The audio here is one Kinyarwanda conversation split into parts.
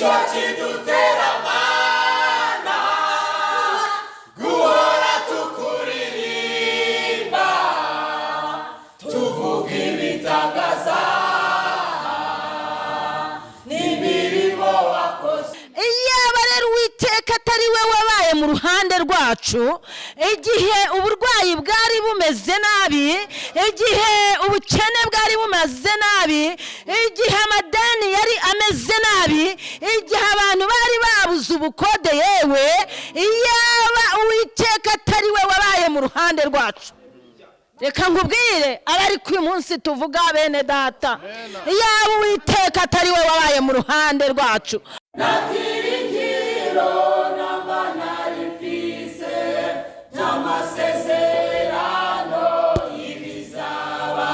nicyo kidutera mana guhora tukuririmba tuvuga ibitangaza n'imirimo wakoze. Iyaba rero Uwiteka atari we wabaye mu ruhande rwacu igihe uburwayi bwari bumeze nabi, igihe ubukene bwari bumeze nabi, igihe amadeni yari ameze nabi, igihe abantu bari babuze ubukode, yewe iyaba Uwiteka atari we wabaye mu ruhande rwacu. Reka nkubwire abari ku munsi tuvuga bene data, iyaba Uwiteka atari we wabaye mu ruhande rwacu. Nakiringiro n'amanarifise n'amasezerano y'ibizaba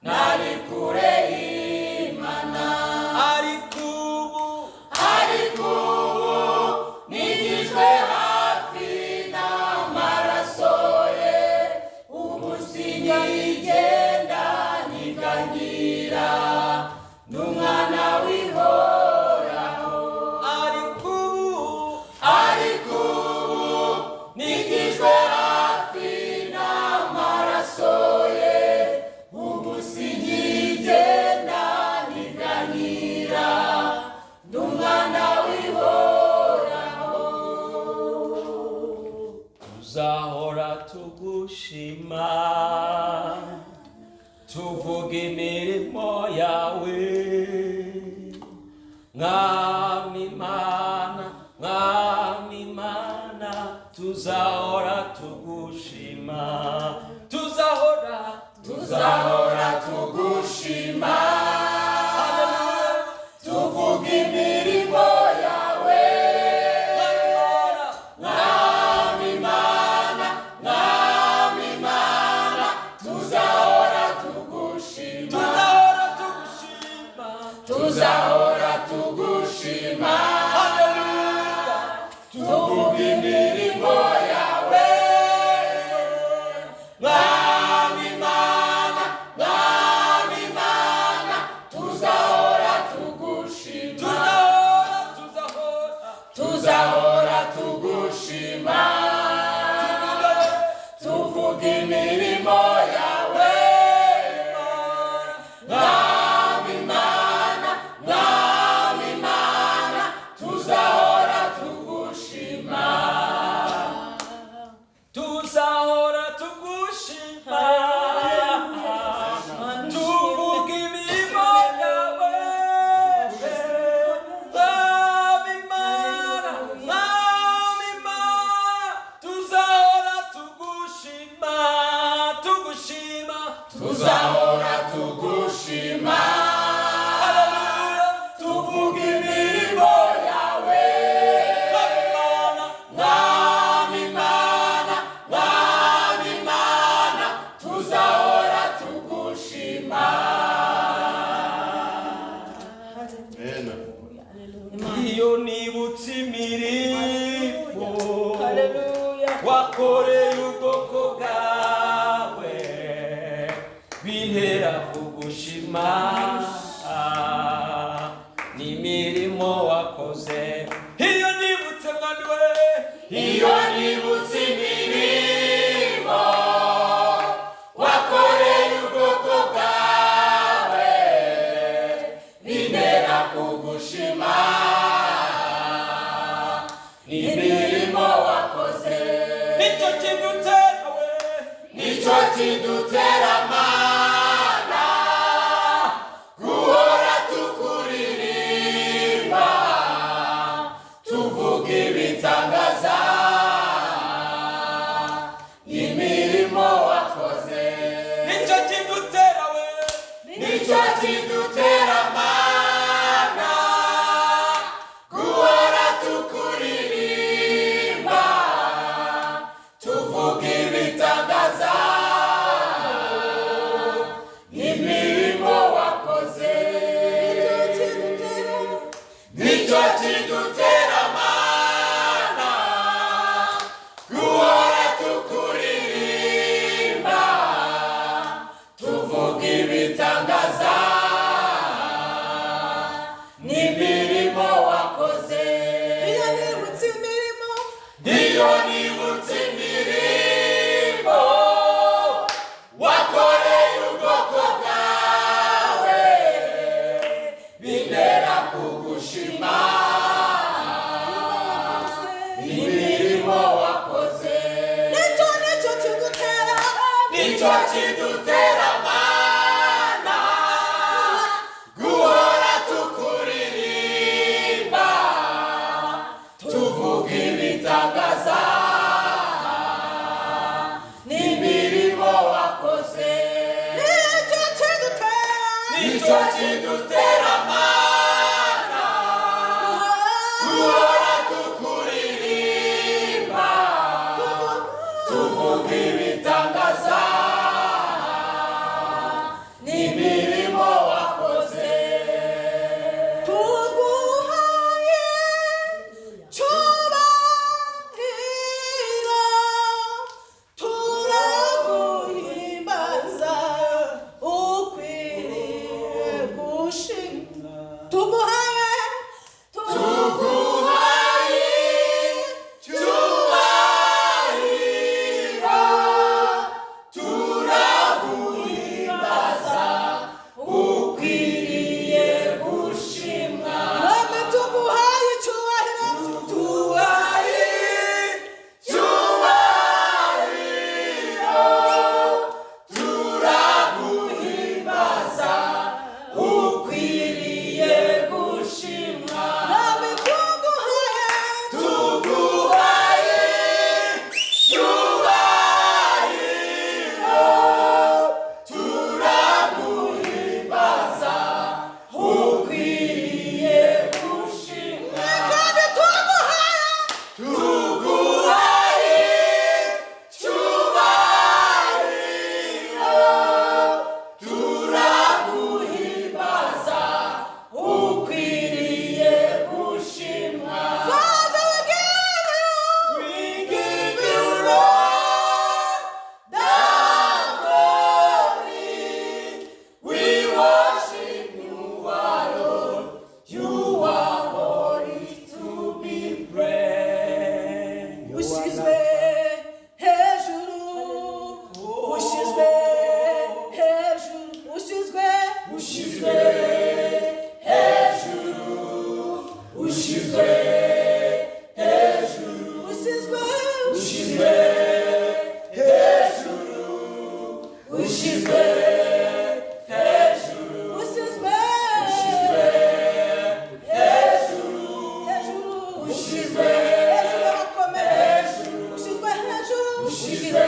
nari kure y'Imana, ariko ubu nigijwe hafi n'amaraso ye, ubu sinyigenda niganyira n'umwana w'ihoraho, ariko ubu nigijwe hafi n'amaraso ye, ubu sinyigenda niganyira n'umwana w'ihoraho. Tuzahora tugushima tuvuga imirimo yawe, mwami Mana, tuzahora tugushima, tuzahora tugushima, tuvuga imirimo yawe, mwami Mana, tuzahora tugushima, tuzahora tugushima, tuvuga imirimo yawe, mwami Mana, tuzahora tugushima, tuzahora tugushima, tuvuga imirimo yawe, mwami Mana, tuzahora tugushima, tuzahora tugushima, tuvuga imirimo yawe, mwami Mana, tuzahora tugushima, tuzahora tugushima, tuvuga imirimo yawe, mwami Mana, tuzahora tugushima. Iyo nibutse imirimo wakoreye ubwoko bwawe bintera kugushima, n'imirimo wakoze. Iyo nibutse mwami we, iyo nibutse imirimo wakoreye ubwoko bwawe bintera kugushima, n'imirimo wakoze. Nicyo kidutera mana guhora tukuririmba tuvuga ibitangaza imirimo wakoze. Nicyo kidutera mana guhora tukuririmba tuvuga ibitangaza imirimo wakoze. Nicyo kidutera mana guhora tukuririmba tuvuga ibitangaza kidutera mana guhora tukuririmba tuvuga ibitangaza n'imirimo wakoze nicyo kidutera mana guhora tukuririmba tuvuga ibitangaza n'imirimo wakoze tuguhaye cyubahiro turaguhimbaza ukwiriye gushimwa tuguhaye cyubahiro turaguhimbaza ukwiriye gushimwa none tuguhaye icyubahiro tubaye cyubahiro turaguhimbaza ukwiriye gushimwa none tuguhaye tuguhaye cyubahiro turaguhimbaza ukwiriye gushimwa kandi tuguhaye tuguhaye cyubahiro turaguhimbaza ukwiriye gushimwa Father, we give you we give you all the glory. We worship you alone. You are worthy to be praised. ushyizwe hejuru ushyizwe hejuru ushyizwe Ushyizwe hejuru, ushyizwe hejuru, ushyizwe ushyizwe hejuru, ushyizwe hejuru, ushyizwe hejuru, hejuru ushyizwe hejuru abakomeye ushyizwe hejuru ushyizwe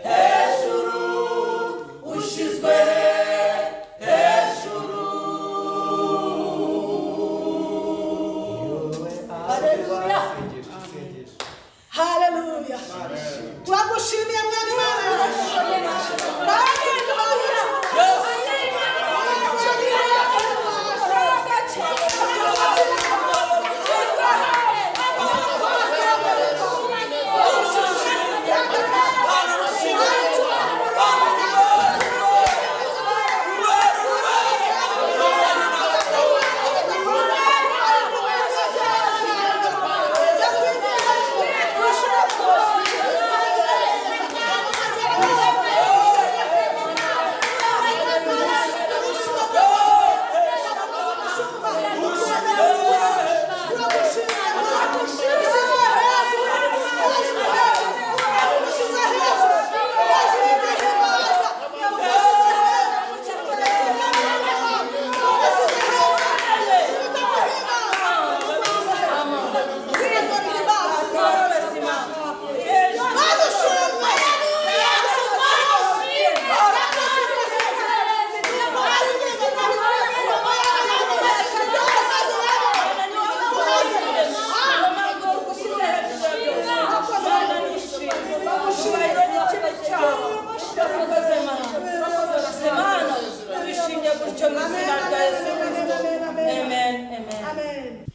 hejuru, ushyizwe haleluya haleluya turagushimiye mwami Imana kandi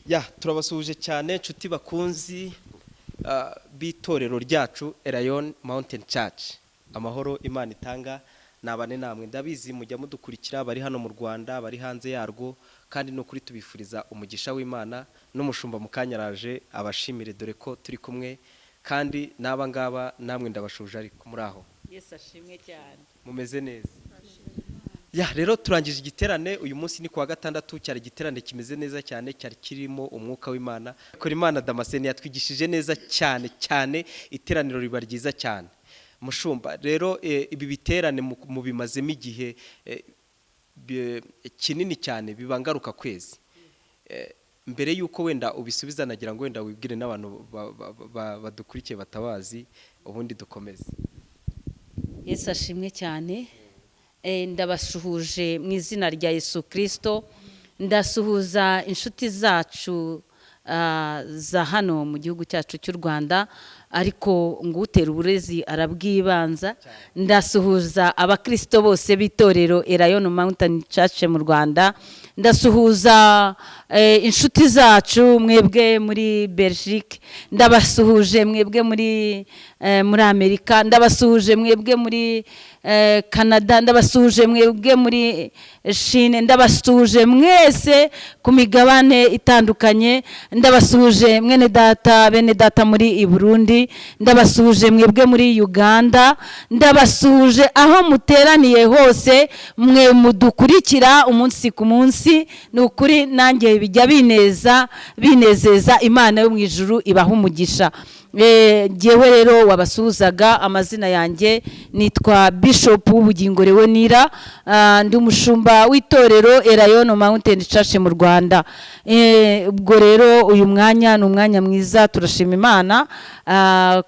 ya turabasuhuje cyane nshuti bakunzi b'itorero ryacu Elayon Mountain Church. Amahoro Imana itanga nabane namwe, ndabizi mujya mudukurikira bari hano mu Rwanda, bari hanze yarwo, kandi no kuri tubifuriza umugisha w'Imana. N'umushumba mukanyaraje abashimire dore ko turi kumwe, kandi naba ngaba namwe ndabashuje ariko muri aho. Yesu ashimwe cyane. Mumeze neza. Ya rero turangije igiterane uyu munsi ni kuwa gatandatu, cyari igiterane kimeze neza cyane, cyari kirimo umwuka w'Imana. Kora Imana Damascene yatwigishije neza cyane cyane, iteraniro riba ryiza cyane. mushumba rero ibi biterane mubimazemo igihe kinini cyane bibangaruka kwezi mbere yuko wenda ubisubiza nagira ngo wenda wibwire n'abantu badukurikiye batabazi ubundi dukomeze. Yesu ashimwe cyane. Ndabasuhuje mu izina rya Yesu Kristo, ndasuhuza inshuti zacu za hano mu gihugu cyacu cy'u Rwanda, ariko ngutera uburezi arabwibanza. Ndasuhuza abakristo bose b'itorero Elayon Mountain Church mu Rwanda, ndasuhuza inshuti zacu mwebwe muri Belgique, ndabasuhuje mwebwe muri Amerika, ndabasuhuje mwebwe muri Canada, ndabasuhuje mwebwe muri Chine, ndabasuhuje mwese ku migabane itandukanye, ndabasuhuje mwene data bene data muri Burundi, ndabasuhuje mwebwe muri Uganda, ndabasuhuje aho muteraniye hose mwe mudukurikira umunsi ku munsi. Ni ukuri nanjye bijya binezeza, Imana yo mu ijuru ibaha umugisha. Jyewe rero wabasuhuzaga, amazina yanjye nitwa Bishop w'ubugingo Leonira, ndi umushumba w'itorero Elayon Mountain Church mu Rwanda. Ubwo rero uyu mwanya ni umwanya mwiza, turashima Imana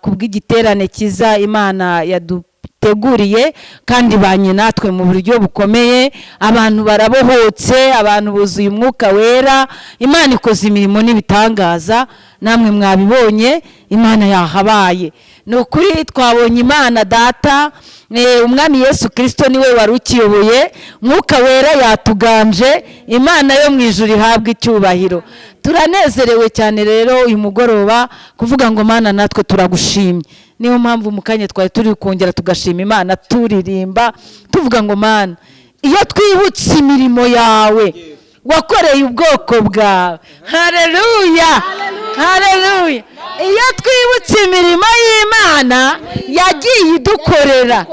kubw'igiterane cyiza Imana yaduteguriye kandi banye natwe mu buryo bukomeye. Abantu barabohotse, abantu buzuye umwuka wera, Imana ikoze imirimo n'ibitangaza, namwe mwabibonye, Imana yahabaye. Ni ukuri twabonye Imana Data, umwami Yesu Kristo niwe wari ukiyoboye, mwuka wera yatuganje, Imana yo mu ijuru ihabwa icyubahiro. Turanezerewe cyane rero uyu mugoroba kuvuga ngo Mana natwe turagushimye. Niyo mpamvu mu kanya twari turi kongera tugashima Imana, turirimba tuvuga ngo Mana, iyo twibutse imirimo yawe wakoreye ubwoko bwawe, haleluya haleluya, iyo twibutse imirimo y'Imana yagiye idukorera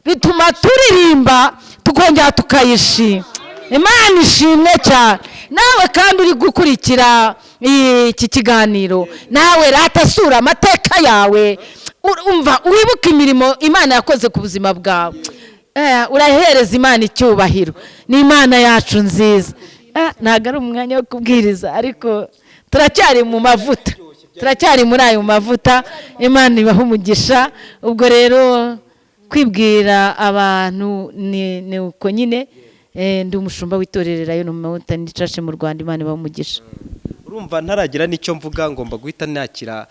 bituma turirimba tukongera tukayishima. Imana ishimwe cyane. Nawe kandi uri gukurikira iki kiganiro, nawe ratasura amateka yawe, umva wibuka imirimo Imana yakoze ku buzima bwawe, urahereza Imana icyubahiro. Ni Imana yacu nziza. Ntabwo ari umwanya wo kubwiriza, ariko turacyari mu mavuta, turacyari muri ayo mavuta. Imana ibaha umugisha. Ubwo rero kwibwira abantu ni uko nyine. Ndi umushumba w'itorero Elayon Mountain Church mu Rwanda. Imana ibaha umugisha. Urumva ntaragira n'icyo mvuga, ngomba guhita nakira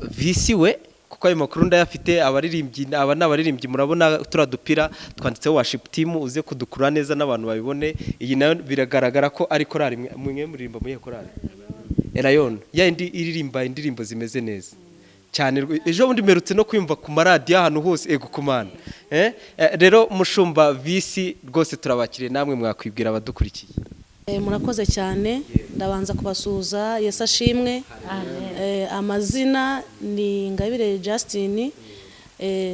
visi we, kuko ayo makuru ndayafite. Abaririmbyi n'abaririmbyi murabona turadupira twanditseho worship team, uze kudukura neza n'abantu babibone. Iyi nayo biragaragara ko ari korali, mwe muririmba muri korali Elayon ya iririmba indirimbo zimeze neza cyane. Ejo bundi merutse no kwiyumva ku maradiyo ahantu hose, ego kumana. Rero mushumba visi rwose turabakiriye, namwe mwakwibwira abadukurikiye. Murakoze cyane. Ndabanza kubasuhuza. Yesu ashimwe. Amazina ni Ingabire Justin,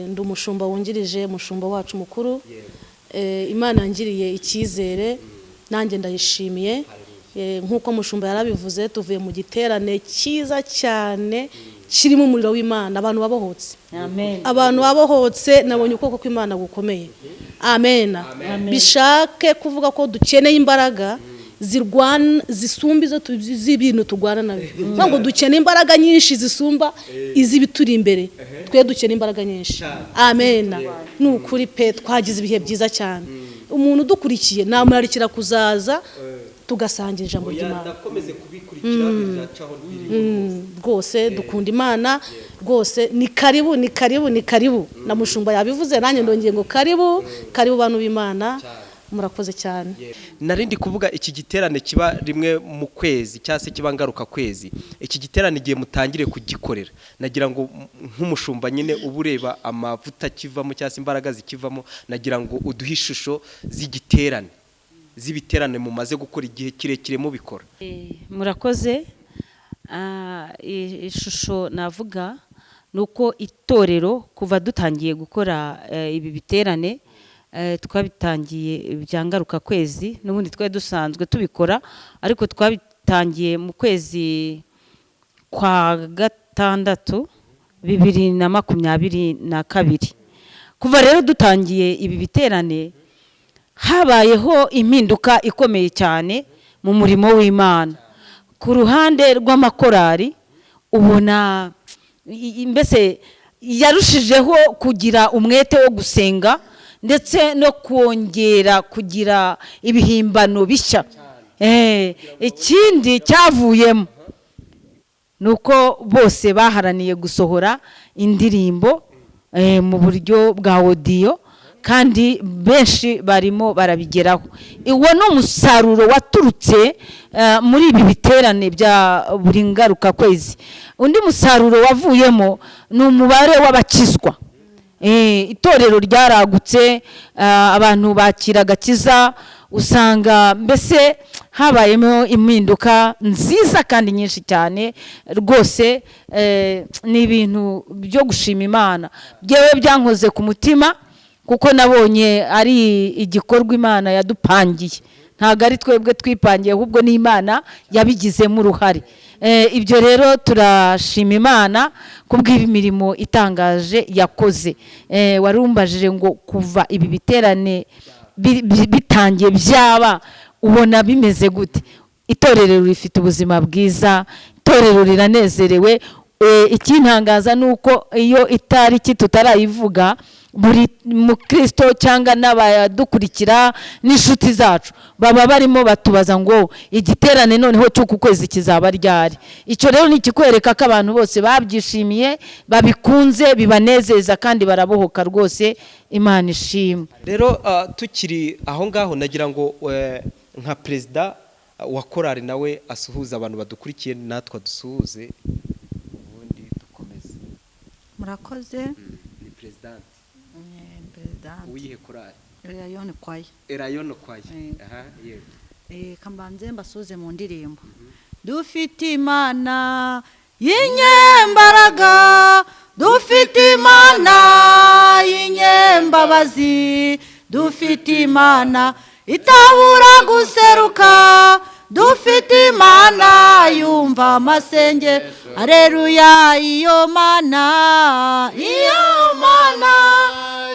ndi umushumba wungirije, umushumba wacu mukuru. Imana yangiriye icyizere, nanjye ndayishimiye. Nk'uko mushumba yarabivuze, tuvuye mu giterane cyiza cyane kirimo umuriro w'Imana, abantu babohotse. Amen. Abantu babohotse, nabonye ukuboko kw'Imana gukomeye. Amen. Bishake kuvuga ko dukeneye imbaraga zisumba izo z'ibintu turwana nabyo. Ngo dukeneye imbaraga nyinshi zisumba iz'ibituri imbere. Twe dukeneye imbaraga nyinshi. Amen. Ni ukuri pe, twagize ibihe byiza cyane. Umuntu udukurikiye namurarikira kuzaza tugasangira ijambo ry'Imana. Rwose dukunda Imana rwose. Ni karibu ni karibu ni karibu. Na mushumba yabivuze, nanjye ndongeye ngo karibu karibu bantu b'Imana. Murakoze cyane. Narindi kuvuga iki giterane kiba rimwe mu kwezi cyangwa se kiba ngaruka kwezi. Iki giterane igihe mutangire kugikorera, nagira ngo nk'umushumba nyine ubureba amavuta kivamo cyangwa se imbaraga zikivamo, nagira ngo uduhe ishusho z'ibiterane mumaze gukora igihe kirekire mubikora. Murakoze. Ishusho navuga nuko itorero kuva dutangiye gukora ibi biterane, twabitangiye byangaruka kwezi. N'ubundi twari dusanzwe tubikora, ariko twabitangiye mu kwezi kwa gatandatu 2022. Kuva rero dutangiye ibi biterane habayeho impinduka ikomeye cyane mu murimo w'Imana. Ku ruhande rw'amakorari ubona mbese yarushijeho kugira umwete wo gusenga ndetse no kongera kugira ibihimbano bishya. Ikindi cyavuyemo nuko bose baharaniye gusohora indirimbo mu buryo bwa audio, kandi benshi barimo barabigeraho. Iwo no musaruro waturutse muri ibi biterane bya buri ngaruka kwezi. Undi musaruro wavuyemo ni umubare w'abakizwa. Itorero ryaragutse, abantu bakira gakiza, usanga mbese habayemo impinduka nziza kandi nyinshi cyane rwose. Ni ibintu byo gushima Imana, byewe byankoze ku mutima, kuko nabonye ari igikorwa Imana yadupangiye. Ntago ari twebwe twipangiye, ahubwo ni Imana yabigizemo uruhare. Ibyo rero turashima Imana kubw'imirimo itangaje yakoze. Warumbajije ngo kuva ibi biterane bitangiye byaba ubona bimeze gute? Itorero rifite ubuzima bwiza, itorero riranezerewe. Ikintangaza nuko iyo itariki tutarayivuga, buri mukristo cyangwa n'abadukurikira n'inshuti zacu baba barimo batubaza ngo igiterane noneho cy'uku kwezi kizaba ryari. Icyo rero ni kikwereka ko abantu bose babyishimiye, babikunze, bibanezeza kandi barabohoka rwose. Imana ishimwe. Rero tukiri aho ngaho nagira ngo nka perezida wa korari nawe asuhuza abantu badukurikiye, natwe dusuhuze ubundi dukomeze. Murakoze. Ni president Uyihe korari? Erayon Choir. Erayon Choir. Aha, yego. Kambanze mbasuze mu ndirimbo. Dufite Imana y'inyembaraga, dufite Imana y'inyembabazi, dufite Imana itabura guseruka, dufite Imana yumva amasenge. Haleluya. Iyo Mana, iyo Mana,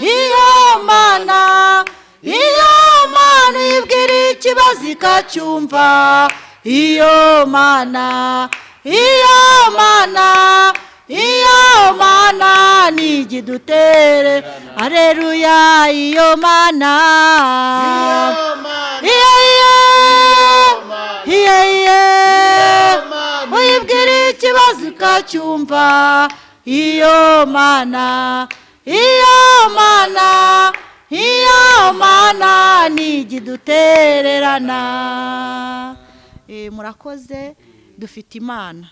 iyo Mana, iyo Mana ibwira ikibazo ikacyumva. Iyo Mana, iyo Mana, iyo Mana nigidutere. Haleluya. Iyo Mana, uyibwira ikibazo ikacyumva. Iyo Mana, iyo Mana, iyo Mana nigidutererana. Murakoze. Dufite Imana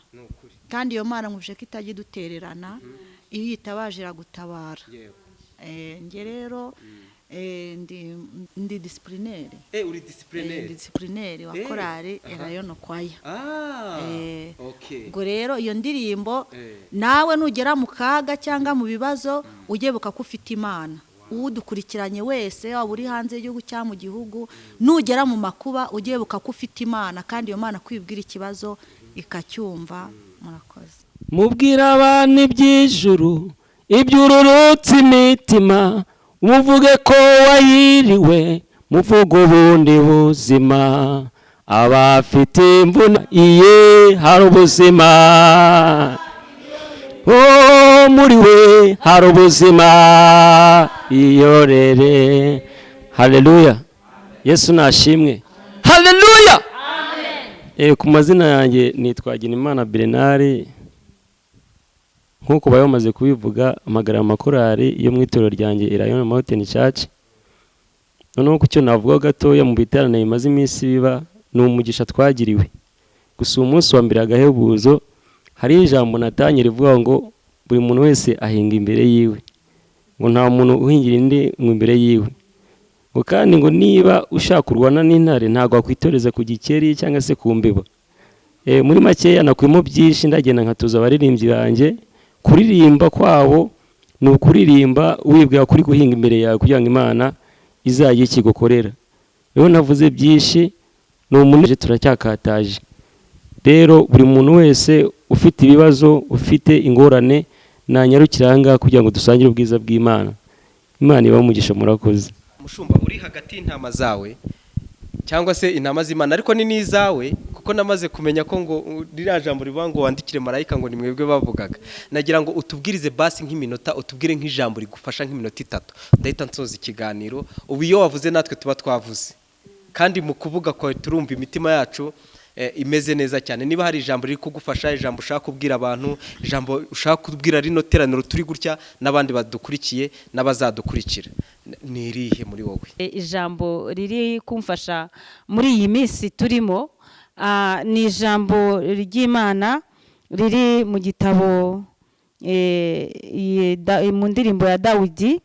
kandi iyo Mana nkuje ko itajya idutererana, iyo yitabaje iragutabara. Nge rero ndi disciplinere. Uri disciplinere? Disciplinere wa korari Erayon Choir. Okay. Ngo rero iyo ndirimbo nawe nugera mu kaga cyangwa mu bibazo ugebuka ko ufite Imana. Udukurikiranye wese waba uri hanze y'igihugu cyangwa mu gihugu, nugera mu makuba ugebuka ko ufite Imana, kandi iyo Mana kwibwira ikibazo ikacyumva. Murakoze. Mubwira abantu iby'ijuru, iby'ururutse imitima, muvuge ko wahiriwe, muvuge ubundi buzima. Abafite imvune iye hari ubuzima, muri we hari ubuzima. Iyorere. Haleluya. Yesu nashimwe. Haleluya. Ku mazina yanjye nitwa Ginimana Bernard. Nkuko bamaze kubivuga, amagara amakorari yo mu itorero ryanjye Erayon Mountain Church. Noneho ku cyo navuga gatoya mu biterane bimaze iminsi biba, ni umugisha twagiriwe. Gusa umunsi wa mbere agahebuzo hari ijambo natanye rivuga ngo buri muntu wese ahinga imbere yiwe, ngo nta muntu uhingira indi mu imbere yiwe. Ngo kandi ngo niba ushaka kurwana n'intare ntago akwitoreza ku gikeri cyangwa se ku mbeba. Muri makeya nakuyemo byinshi, ndagenda nkatuza abaririmbyi banjye. Kuririmba kwabo ni ukuririmba wibwira kuri guhinga imbere yawe kugira ngo Imana izajye ikigukorera. Rero navuze byinshi, ni umuntu turacyakataje. Rero buri muntu wese ufite ibibazo, ufite ingorane, nanyarukira aha ngaha kugira ngo dusangire ubwiza bw'Imana. Imana ibahe umugisha, murakoze. Mushumba, uri hagati y'intama zawe cyangwa se intama z'Imana, ariko ni n'izawe, kuko namaze kumenya ko ngo ririya jambo rivuga ngo wandikire marayika ngo ni mwebwe bavugaga. Nagira ngo utubwirize basi nk'iminota, utubwire nk'ijambo rigufasha nk'iminota 3, ndahita nsoza ikiganiro. Ubu iyo wavuze natwe tuba twavuze, kandi mu kuvuga kwawe turumva imitima yacu imeze neza cyane. Niba hari ijambo riri kugufasha, ijambo ushaka kubwira abantu, ijambo ushaka kubwira rino teraniro turi gutya n'abandi badukurikiye n'abazadukurikira, ni irihe muri wowe? Ijambo riri kumfasha muri iyi minsi turimo ni ijambo ry'Imana riri mu gitabo mu ndirimbo ya Dawidi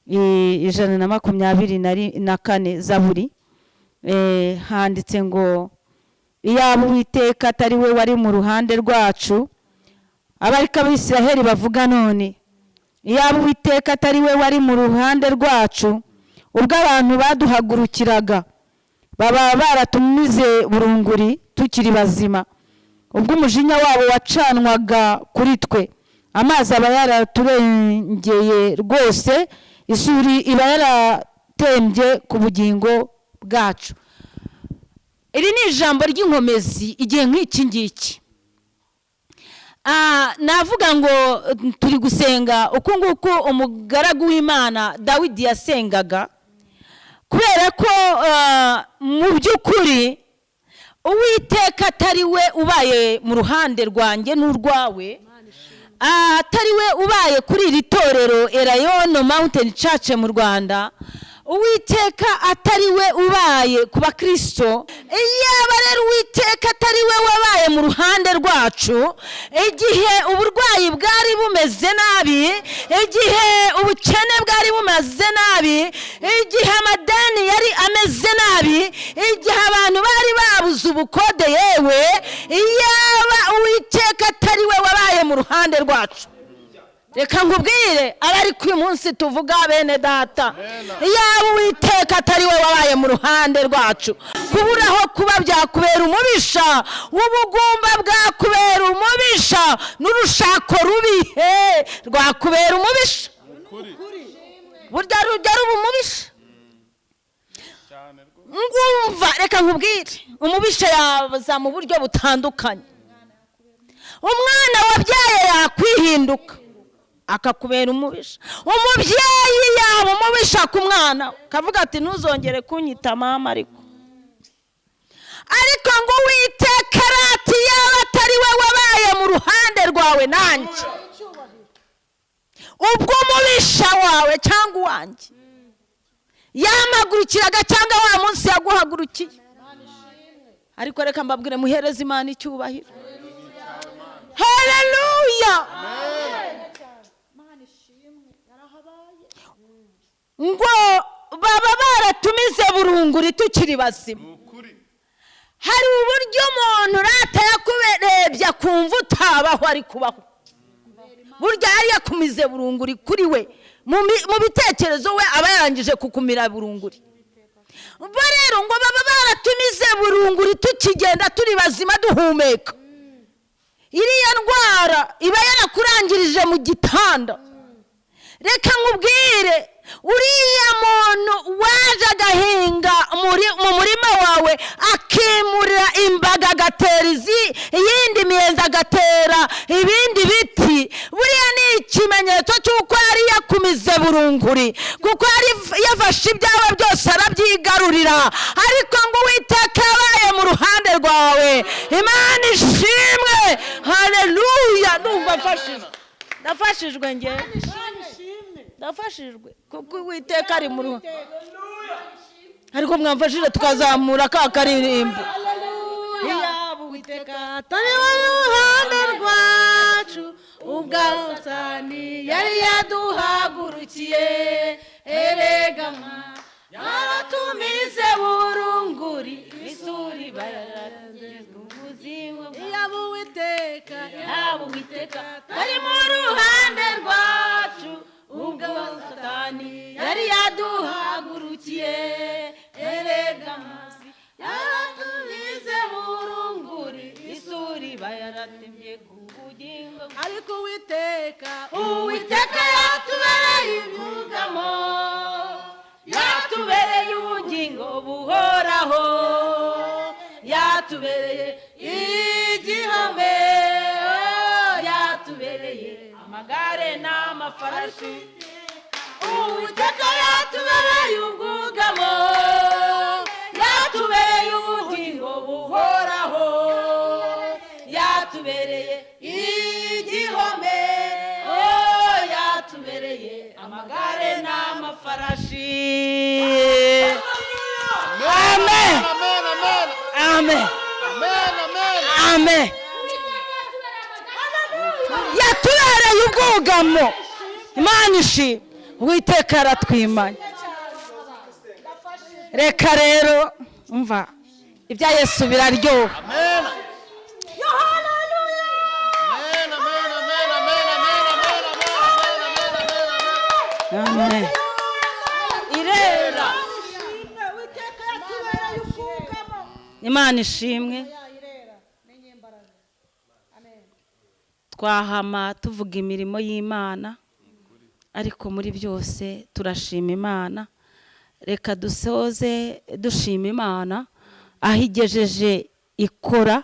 124 Zaburi. Handitse ngo iyaba Uwiteka atari we wari mu ruhande rwacu, abarika b'Isiraheli bavuga none, iyaba Uwiteka atari we wari mu ruhande rwacu, ubwo abantu baduhagurukiraga baba baratumize burunguri tukiri bazima, ubwo umujinya wabo wacanwaga kuri twe, amazi aba yaraturengeye rwose, isuri iba yaratembye ku bugingo bwacu. Iri ni ijambo ry'inkomezi igihe nk'iki ngiki. Navuga ngo turi gusenga uko nguko umugaragu w'Imana Dawidi yasengaga, kubera ko mu by'ukuri Uwiteka atari we ubaye mu ruhande rwanjye n'urwawe, atari we ubaye kuri iri torero Elayon Mountain Church mu Rwanda, Uwiteka atari we ubaye ku bakristo. Iyaba rero Uwiteka atari we wabaye mu ruhande rwacu igihe uburwayi bwari bumeze nabi, igihe ubukene bwari bumeze nabi, igihe amadeni yari ameze nabi, igihe abantu bari babuze ubukode, yewe iyaba Uwiteka atari we wabaye mu ruhande rwacu. Reka nkubwire abari ku munsi tuvuga bene data, iyaba Uwiteka atari we wabaye mu ruhande rwacu, kuburaho kuba byakubera umubisha, ubugumba bwakubera umubisha, n'urushako rubi rwakubera umubisha, burya rujya ruba umubisha. Ngumva reka nkubwire, umubisha yaza mu buryo butandukanye. Umwana wabyaye yakwihinduka akakubera umubisha, umubyeyi yaba umubisha ku mwana kavuga ati ntuzongere kunyita mama, ariko ngo Uwiteka arati yaba atari we wabaye mu ruhande rwawe nanjye, ubwo umubisha wawe cyangwa uwanjye yamagurukiraga cyangwa wa munsi yaguhagurukiye. Ariko reka mbabwire, muhereze Imana icyubahiro. Haleluya. Ngo baba baratumize burunguri tukiri bazima. Hari uburyo umuntu rata yakuberebye akumva utabaho ari kubaho, burya yari yakumize burunguri kuri we, mu bitekerezo we aba yarangije kukumira burunguri. Bo rero ngo baba baratumize burunguri tukigenda turi bazima duhumeka, iriya ndwara iba yarakurangirije mu gitanda. Reka nkubwire, uriya muntu waje agahinga mu murima wawe akimurira imbaga, agatera iyindi miyenzi, agatera ibindi biti, buriya ni ikimenyetso cy'uko yari yakumize burunguri, kuko yari yafashe ibyawe byose arabyigarurira. Ariko ngo Uwiteka yabaye mu ruhande rwawe. Imana ishimwe. Haleluya. Ndumva ndafashijwe nge, ndafashijwe kuko Uwiteka ari mu ruhande. Ariko mwamfashije tukazamura ka karirimbo. Iyaba Uwiteka atari mu ruhande rwacu, ubwo Satani yari yaduhagurukiye, erega yaratumize burunguri, isuri bararagezwe ubuzima. Iyaba Uwiteka atari mu ruhande rwacu, ubwo Satani yari yaduhagurukiye, erega yaratumize burunguri, isuri bayaratemye ku bugingo. Ariko Uwiteka ubugingo buhoraho yatubereye igihome yatubereye amagare n'amafarashi uwiteka yatubereye ubwugamo yatubereye ubugingo buhoraho yatubereye igihome yatubereye amagare n'amafarashi. Amen. Amen. Amen. Yatubereye ubwugamo. Imana ishimwe. Uwiteka aratwimanye. Reka rero umva ibya Yesu biraryoha. Amen. Amen. Irera. Imana ishimwe. Twahama tuvuga imirimo y'Imana ariko muri byose turashima Imana. Reka dusoze dushima Imana aho igejeje ikora,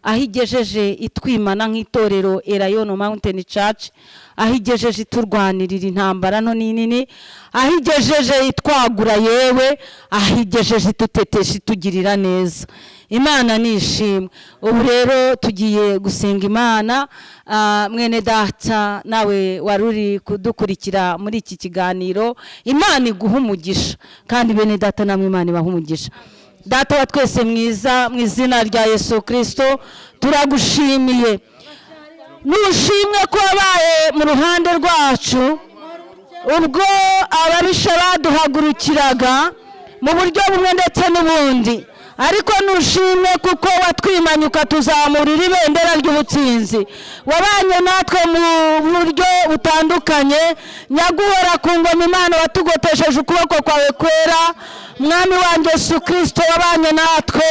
aho igejeje itwimana nk'itorero Elayon Mountain Church, aho igejeje iturwanirira intambara no nini, aho igejeje itwagura yewe, aho igejeje itutetesha itugirira neza. Imana nishimwe. Ubu rero tugiye gusenga Imana. Mwene data nawe waruri kudukurikira muri iki kiganiro, Imana iguha umugisha kandi bene data namwe Imana ibaha umugisha. Data wa twese mwiza, mu izina rya Yesu Kristo turagushimiye. Nushimwe ko wabaye mu ruhande rwacu ubwo ababisha baduhagurukiraga mu buryo bumwe ndetse n'ubundi, ariko nushimwe kuko watwimanye ukatuzamurira ibendera ry'ubutsinzi. Wabanye natwe mu buryo butandukanye, nyaguhora ku ngoma Imana watugotesheje ukuboko kwawe kwera. Mwami wanjye Yesu Kristo wabanye natwe,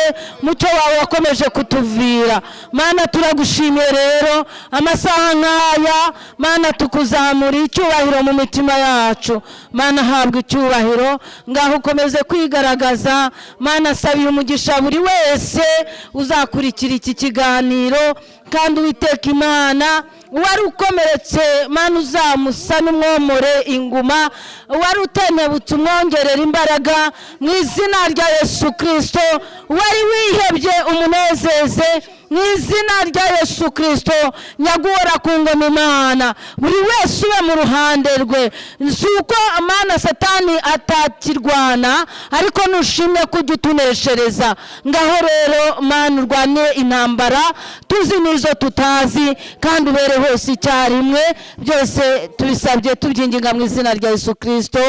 mucyo wawe wakomeje kutuvira. Mana turagushimiye rero amasaha nk'aya, Mana tukuzamura icyubahiro mu mitima yacu. Mana habwa icyubahiro, ngaho ukomeze kwigaragaza. Mana sabiye umugisha buri wese uzakurikira iki kiganiro, kandi Uwiteka Imana wari ukomeretse Mana uzamusa n'umwomore inguma, wari utenebutse umwongerera imbaraga mu izina rya Yesu Kristo, wari wihebye umunezeze mu izina rya Yesu Kristo. Nyaguhora ku ngoma Imana, buri wese ube mu ruhande rwe. Si uko Mana Satani atakirwana, ariko nushimye kujya utuneshereza. Ngaho rero Mana urwane intambara tuzi n'izo tutazi, kandi ubere hose icyarimwe. Byose tubisabye tubyinginga mu izina rya Yesu Kristo.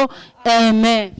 Amen.